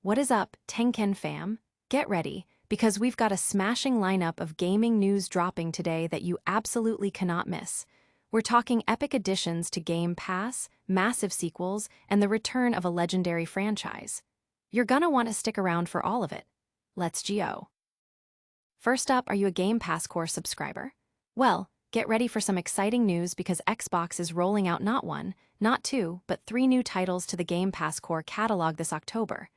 What is up, Tenken fam? Get ready, because we've got a smashing lineup of gaming news dropping today that you absolutely cannot miss. We're talking epic additions to Game Pass, massive sequels, and the return of a legendary franchise. You're gonna want to stick around for all of it. Let's go. First up, are you a Game Pass Core subscriber? Well, get ready for some exciting news because Xbox is rolling out not one, not two, but three new titles to the Game Pass Core catalog this October.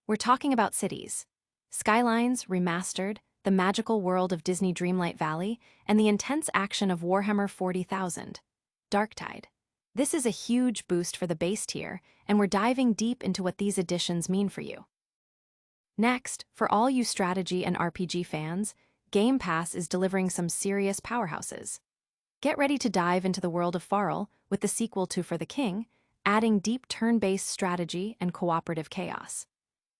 We're talking about cities. Skylines, Remastered, the magical world of Disney Dreamlight Valley, and the intense action of Warhammer 40,000. Darktide. This is a huge boost for the base tier, and we're diving deep into what these additions mean for you. Next, for all you strategy and RPG fans, Game Pass is delivering some serious powerhouses. Get ready to dive into the world of Farl with the sequel to For the King, adding deep turn-based strategy and cooperative chaos.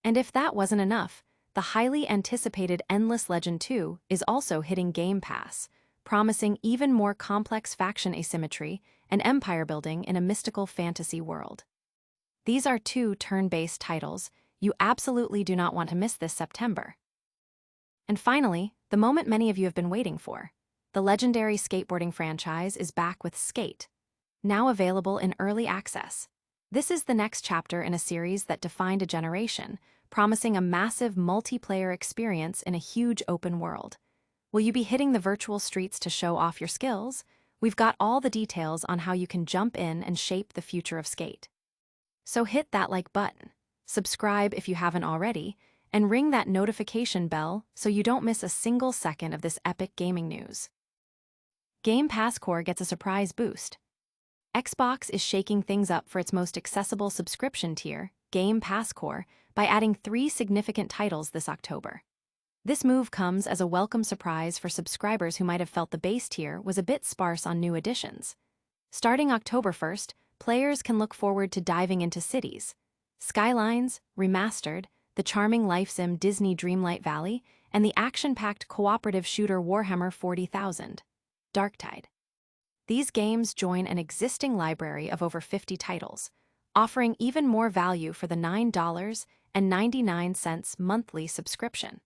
And if that wasn't enough, the highly anticipated Endless Legend 2 is also hitting Game Pass, promising even more complex faction asymmetry and empire building in a mystical fantasy world. These are two turn-based titles you absolutely do not want to miss this September. And finally, the moment many of you have been waiting for. The legendary skateboarding franchise is back with Skate, now available in early access. This is the next chapter in a series that defined a generation, promising a massive multiplayer experience in a huge open world. Will you be hitting the virtual streets to show off your skills? We've got all the details on how you can jump in and shape the future of skate. So hit that like button, subscribe if you haven't already, and ring that notification bell so you don't miss a single second of this epic gaming news. Game Pass Core gets a surprise boost. Xbox is shaking things up for its most accessible subscription tier, Game Pass Core, by adding 3 significant titles this October. This move comes as a welcome surprise for subscribers who might have felt the base tier was a bit sparse on new additions. Starting October 1st, players can look forward to diving into cities. Skylines, Remastered, the charming life sim Disney Dreamlight Valley, and the action-packed cooperative shooter Warhammer 40,000. Darktide. These games join an existing library of over 50 titles, offering even more value for the $9.99 monthly subscription.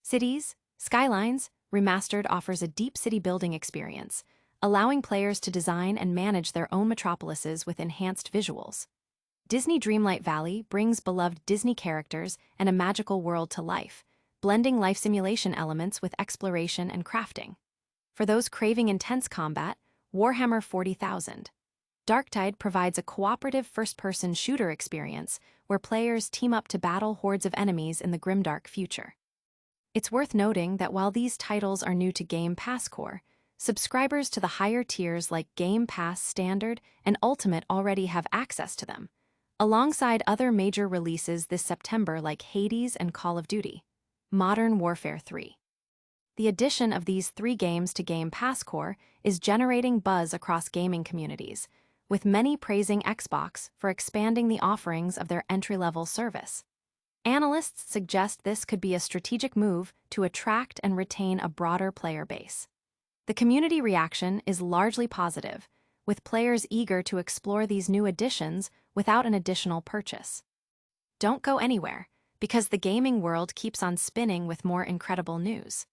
Cities, Skylines, Remastered offers a deep city building experience, allowing players to design and manage their own metropolises with enhanced visuals. Disney Dreamlight Valley brings beloved Disney characters and a magical world to life, blending life simulation elements with exploration and crafting. For those craving intense combat, Warhammer 40,000. Darktide provides a cooperative first-person shooter experience where players team up to battle hordes of enemies in the grimdark future. It's worth noting that while these titles are new to Game Pass Core, subscribers to the higher tiers like Game Pass Standard and Ultimate already have access to them, alongside other major releases this September like Hades and Call of Duty. Modern Warfare 3. The addition of these 3 games to Game Pass Core is generating buzz across gaming communities, with many praising Xbox for expanding the offerings of their entry-level service. Analysts suggest this could be a strategic move to attract and retain a broader player base. The community reaction is largely positive, with players eager to explore these new additions without an additional purchase. Don't go anywhere, because the gaming world keeps on spinning with more incredible news.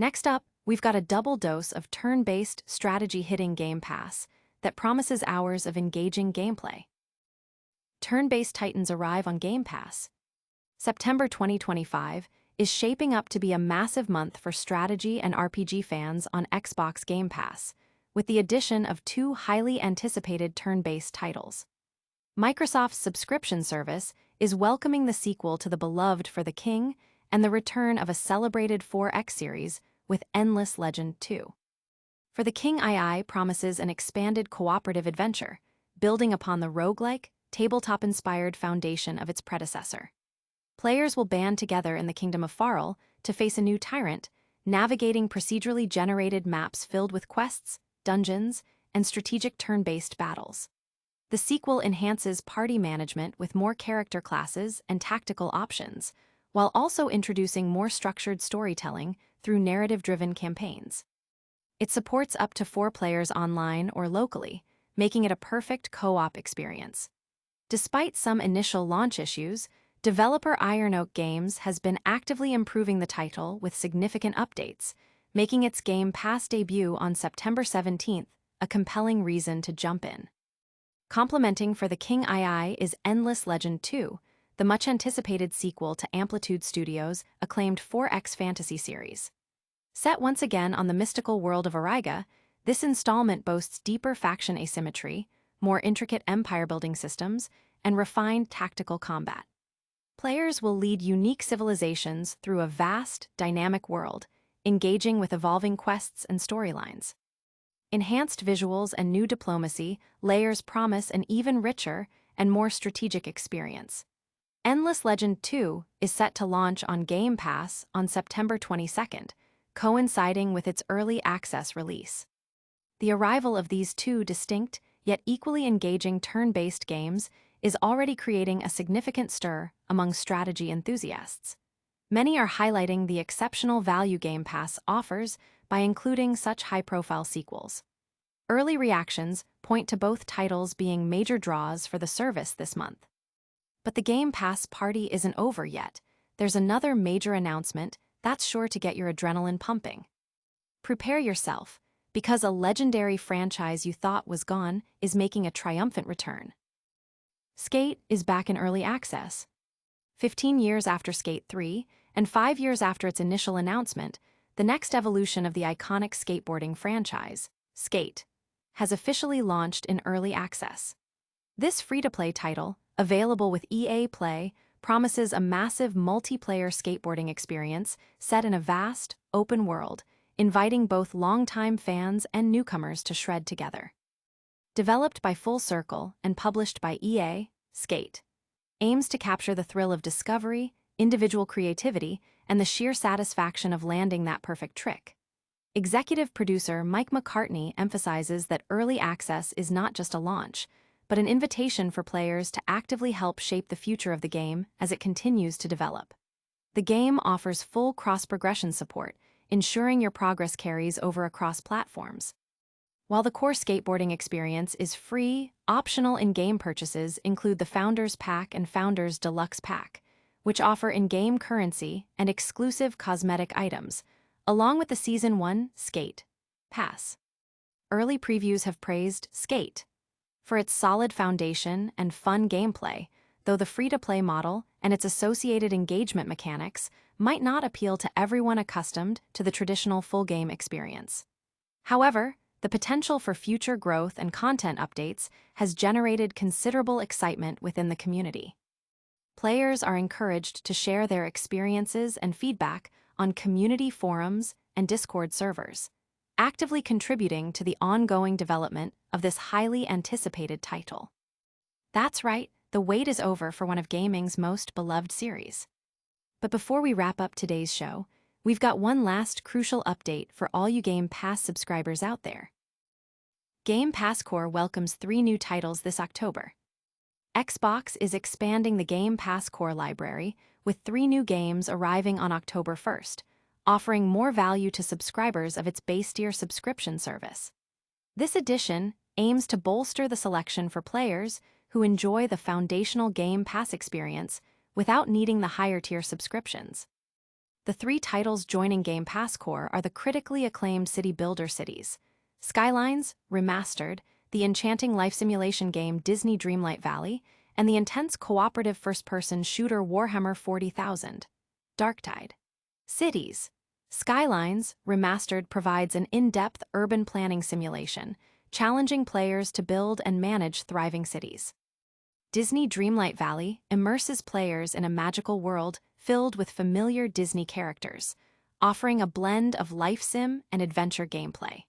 Next up, we've got a double dose of turn-based strategy hitting Game Pass that promises hours of engaging gameplay. Turn-based titans arrive on Game Pass. September 2025 is shaping up to be a massive month for strategy and RPG fans on Xbox Game Pass, with the addition of 2 highly anticipated turn-based titles. Microsoft's subscription service is welcoming the sequel to the beloved For the King and the return of a celebrated 4X series with Endless Legend 2. For the King II promises an expanded cooperative adventure, building upon the roguelike, tabletop-inspired foundation of its predecessor. Players will band together in the Kingdom of Farl to face a new tyrant, navigating procedurally generated maps filled with quests, dungeons, and strategic turn-based battles. The sequel enhances party management with more character classes and tactical options, while also introducing more structured storytelling through narrative-driven campaigns. It supports up to 4 players online or locally, making it a perfect co-op experience. Despite some initial launch issues, developer Iron Oak Games has been actively improving the title with significant updates, making its Game Pass debut on September 17th a compelling reason to jump in. Complementing for the King II is Endless Legend 2, the much-anticipated sequel to Amplitude Studios' acclaimed 4X fantasy series. Set once again on the mystical world of Ariga, this installment boasts deeper faction asymmetry, more intricate empire-building systems, and refined tactical combat. Players will lead unique civilizations through a vast, dynamic world, engaging with evolving quests and storylines. Enhanced visuals and new diplomacy layers promise an even richer and more strategic experience. Endless Legend 2 is set to launch on Game Pass on September 22nd, coinciding with its early access release. The arrival of these two distinct, yet equally engaging turn-based games is already creating a significant stir among strategy enthusiasts. Many are highlighting the exceptional value Game Pass offers by including such high-profile sequels. Early reactions point to both titles being major draws for the service this month. But the Game Pass party isn't over yet. There's another major announcement that's sure to get your adrenaline pumping. Prepare yourself, because a legendary franchise you thought was gone is making a triumphant return. Skate is back in early access. 15 years after Skate 3, and 5 years after its initial announcement, the next evolution of the iconic skateboarding franchise, Skate, has officially launched in early access. This free-to-play title, available with EA Play, promises a massive multiplayer skateboarding experience set in a vast, open world, inviting both longtime fans and newcomers to shred together. Developed by Full Circle and published by EA, Skate aims to capture the thrill of discovery, individual creativity, and the sheer satisfaction of landing that perfect trick. Executive producer Mike McCartney emphasizes that early access is not just a launch, but an invitation for players to actively help shape the future of the game as it continues to develop. The game offers full cross-progression support, ensuring your progress carries over across platforms. While the core skateboarding experience is free, optional in-game purchases include the Founders Pack and Founders Deluxe Pack, which offer in-game currency and exclusive cosmetic items, along with the Season 1 Skate Pass. Early previews have praised Skate for its solid foundation and fun gameplay, though the free-to-play model and its associated engagement mechanics might not appeal to everyone accustomed to the traditional full-game experience. However, the potential for future growth and content updates has generated considerable excitement within the community. Players are encouraged to share their experiences and feedback on community forums and Discord servers, actively contributing to the ongoing development of this highly anticipated title. That's right, the wait is over for one of gaming's most beloved series. But before we wrap up today's show, we've got one last crucial update for all you Game Pass subscribers out there. Game Pass Core welcomes 3 new titles this October. Xbox is expanding the Game Pass Core library, with 3 new games arriving on October 1st, offering more value to subscribers of its base-tier subscription service. This addition aims to bolster the selection for players who enjoy the foundational Game Pass experience without needing the higher-tier subscriptions. The 3 titles joining Game Pass Core are the critically acclaimed city builder cities, Skylines, Remastered, the enchanting life simulation game Disney Dreamlight Valley, and the intense cooperative first-person shooter Warhammer 40,000, Darktide. Cities. Skylines, Remastered provides an in-depth urban planning simulation, challenging players to build and manage thriving cities. Disney Dreamlight Valley immerses players in a magical world filled with familiar Disney characters, offering a blend of life sim and adventure gameplay.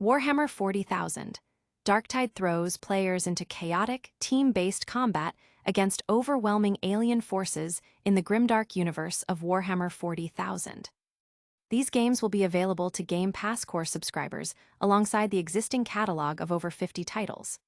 Warhammer 40,000, Darktide throws players into chaotic, team-based combat against overwhelming alien forces in the grimdark universe of Warhammer 40,000. These games will be available to Game Pass Core subscribers alongside the existing catalog of over 50 titles.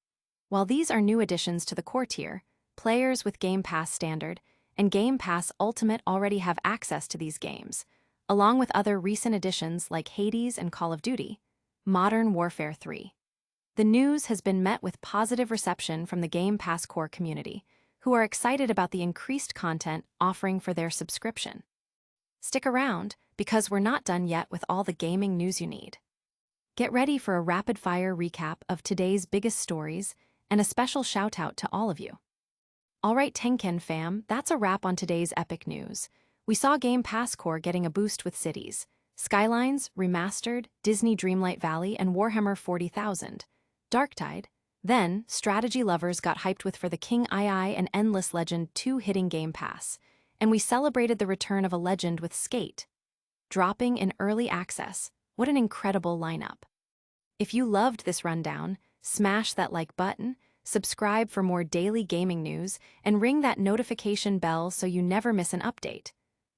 While these are new additions to the core tier, players with Game Pass Standard and Game Pass Ultimate already have access to these games, along with other recent additions like Hades and Call of Duty, Modern Warfare 3. The news has been met with positive reception from the Game Pass Core community, who are excited about the increased content offering for their subscription. Stick around, because we're not done yet with all the gaming news you need. Get ready for a rapid-fire recap of today's biggest stories and a special shout-out to all of you. Alright tenkenh fam, that's a wrap on today's epic news. We saw Game Pass Core getting a boost with cities, Skylines, Remastered, Disney Dreamlight Valley, and Warhammer 40,000. Darktide. Then, strategy lovers got hyped with For the King II and Endless Legend 2 hitting Game Pass. And we celebrated the return of a legend with Skate, dropping in early access. What an incredible lineup. If you loved this rundown, smash that like button, subscribe for more daily gaming news, and ring that notification bell so you never miss an update.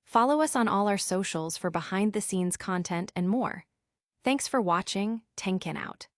Follow us on all our socials for behind-the-scenes content and more. Thanks for watching. Tenkenh out.